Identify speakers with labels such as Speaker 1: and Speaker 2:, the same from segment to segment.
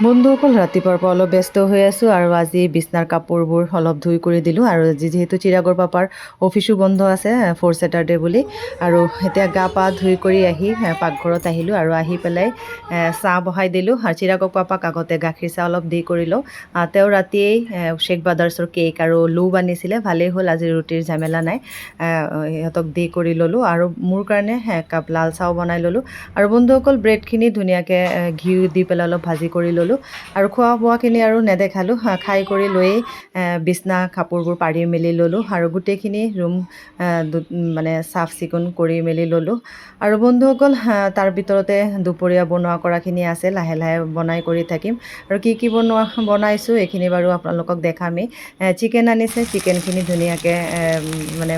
Speaker 1: বন্ধুসকল ৰাতিপুৱাৰ পৰা অলপ ব্যস্ত হৈ আছোঁ আৰু আজি বিছনাৰ কাপোৰবোৰ অলপ ধুই কৰি দিলোঁ আৰু আজি যিহেতু চিৰাগৰ পাপাৰ অফিচো বন্ধ আছে 4th Saturday বুলি আৰু এতিয়া গা পা ধুই কৰি আহি পাকঘৰত আহিলোঁ আৰু আহি পেলাই চাহ বহাই দিলোঁ আৰু চিৰাগক পাপাক আগতে গাখীৰ চাহ অলপ দি কৰি লওঁ। তেওঁ ৰাতিয়েই শেখ ব্ৰাদাৰ্ছৰ কেক আৰু লুভ আনিছিলে, ভালেই হ'ল, আজি ৰুটিৰ ঝামেলা নাই। সিহঁতক দি কৰি ল'লোঁ আৰু মোৰ কাৰণে একাপ লাল চাহও বনাই ল'লোঁ আৰু বন্ধুসকল ব্ৰেডখিনি ধুনীয়াকৈ ঘিউ দি পেলাই অলপ ভাজি কৰি ল'লোঁ আৰু খোৱা বোৱাখিনি আৰু নেদেখালোঁ। খাই কৰি লৈয়ে বিছনা কাপোৰবোৰ পাৰি মেলি ল'লোঁ আৰু গোটেইখিনি ৰুম মানে চাফ চিকুণ কৰি মেলি ল'লোঁ আৰু বন্ধুসকল তাৰ ভিতৰতে দুপৰীয়া বনোৱা কৰাখিনি আছে, লাহে লাহে বনাই কৰি থাকিম আৰু কি বনাইছোঁ এইখিনি বাৰু আপোনালোকক দেখামেই। চিকেন আনিছে, চিকেনখিনি ধুনীয়াকৈ মানে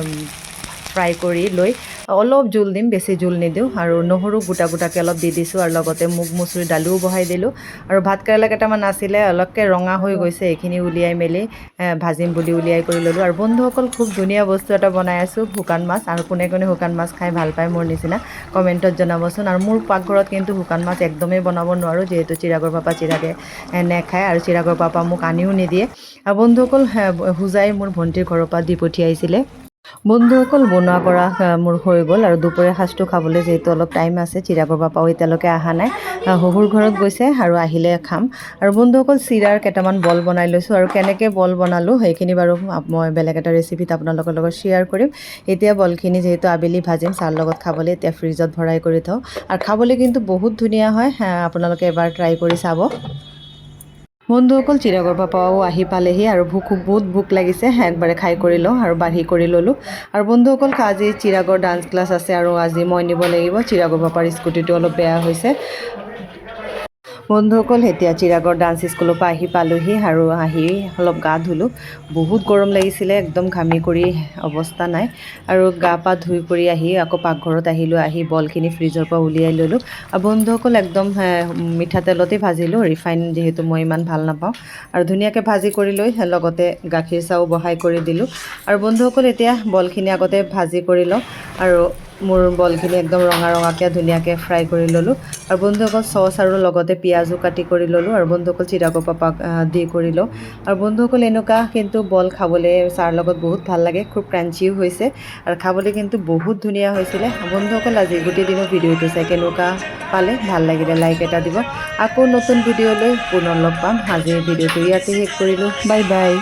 Speaker 1: ফ্ৰাই কৰি লৈ অলপ জোল দিম, বেছি জোল নিদিওঁ আৰু নহৰু গোটা গোটাকৈ অলপ দি দিছোঁ আৰু লগতে মুগ মচুৰি দালিও বহাই দিলোঁ আৰু ভাত কেৰেলা কেইটামান আছিলে, অলপকৈ ৰঙা হৈ গৈছে, এইখিনি উলিয়াই মেলি ভাজিম বুলি উলিয়াই কৰি ল'লোঁ আৰু বন্ধুসকল খুব ধুনীয়া বস্তু এটা বনাই আছোঁ, শুকান মাছ। আৰু কোনে কোনে শুকান মাছ খাই ভাল পায় মোৰ নিচিনা কমেণ্টত জনাবচোন। আৰু মোৰ পাকঘৰত কিন্তু শুকান মাছ একদমেই বনাব নোৱাৰোঁ, যিহেতু চিৰাগৰ পাপা চিৰাগে নেখায় আৰু চিৰাগৰ পাপা মোক আনিও নিদিয়ে। আৰু বন্ধুসকল হোজাই মোৰ ভণ্টিৰ ঘৰৰ পৰা দি পঠিয়াইছিলে। বন্ধুসকল বনোৱা কৰা মোৰ হৈ গ'ল আৰু দুপৰীয়া সাজটো খাবলৈ যিহেতু অলপ টাইম আছে, চিৰাগৰ পাপাও এতিয়ালৈকে অহা নাই, শহুৰ ঘৰত গৈছে আৰু আহিলে খাম। আৰু বন্ধুসকল চিৰাৰ কেইটামান বল বনাই লৈছোঁ আৰু কেনেকৈ বল বনালোঁ সেইখিনি বাৰু মই বেলেগ এটা ৰেচিপিত আপোনালোকৰ লগত শ্বেয়াৰ কৰিম। এতিয়া বলখিনি যিহেতু আবেলি ভাজিম চাহৰ লগত খাবলৈ, এতিয়া ফ্ৰিজত ভৰাই কৰি থওঁ আৰু খাবলৈ কিন্তু বহুত ধুনীয়া হয়, আপোনালোকে এবাৰ ট্ৰাই কৰি চাব। বন্ধুসকল চিৰাগৰ পাপাও আহি পালেহি আৰু বহুত ভোক লাগিছে, একবাৰে খাই কৰি লওঁ আৰু বাঢ়ি কৰি ল'লোঁ। আৰু বন্ধুসকল আজি চিৰাগৰ ডান্স ক্লাছ আছে আৰু আজি মই নিব লাগিব, চিৰাগৰ পাপাৰ স্কুটিটো অলপ বেয়া হৈছে। বন্ধুসকল এতিয়া চিৰাগৰ ডান্স স্কুলৰ পৰা আহি পালোঁহি আৰু আহি অলপ গা ধুলোঁ, বহুত গৰম লাগিছিলে, একদম ঘামি কৰি অৱস্থা নাই আৰু গা পা ধুই কৰি আহি আকৌ পাকঘৰত আহিলোঁ, আহি বলখিনি ফ্ৰিজৰ পৰা উলিয়াই ল'লোঁ আৰু বন্ধুসকল একদম মিঠাতেলতে ভাজিলোঁ, ৰিফাইন যিহেতু মই ইমান ভাল নাপাওঁ আৰু ধুনীয়াকৈ ভাজি কৰি লৈ লগতে গাখীৰ চাহও বহাই কৰি দিলোঁ। আৰু বন্ধুসকল এতিয়া বলখিনি আগতে ভাজি কৰি লওঁ আৰু মোৰ বলখিনি একদম ৰঙা ৰঙাকৈ ধুনীয়াকৈ ফ্ৰাই কৰি ল'লোঁ আৰু বন্ধুসকল চচ আৰু লগতে পিঁয়াজো কাটি কৰি ল'লোঁ আৰু বন্ধুসকল চিৰাগৰ পাপাক দি কৰি লওঁ। আৰু বন্ধুসকল এনেকুৱা কিন্তু বল খাবলৈ চাহৰ লগত বহুত ভাল লাগে, খুব ক্ৰাঞ্চিও হৈছে আৰু খাবলৈ কিন্তু বহুত ধুনীয়া হৈছিলে। বন্ধুসকল আজি গোটেই দিনৰ ভিডিঅ'টো চাই কেনেকুৱা পালে, ভাল লাগিলে লাইক এটা দিব। আকৌ নতুন ভিডিঅ'লৈ পুনৰ লগ পাম, আজি ভিডিঅ'টো ইয়াতে শেষ কৰিলোঁ, বাই বাই।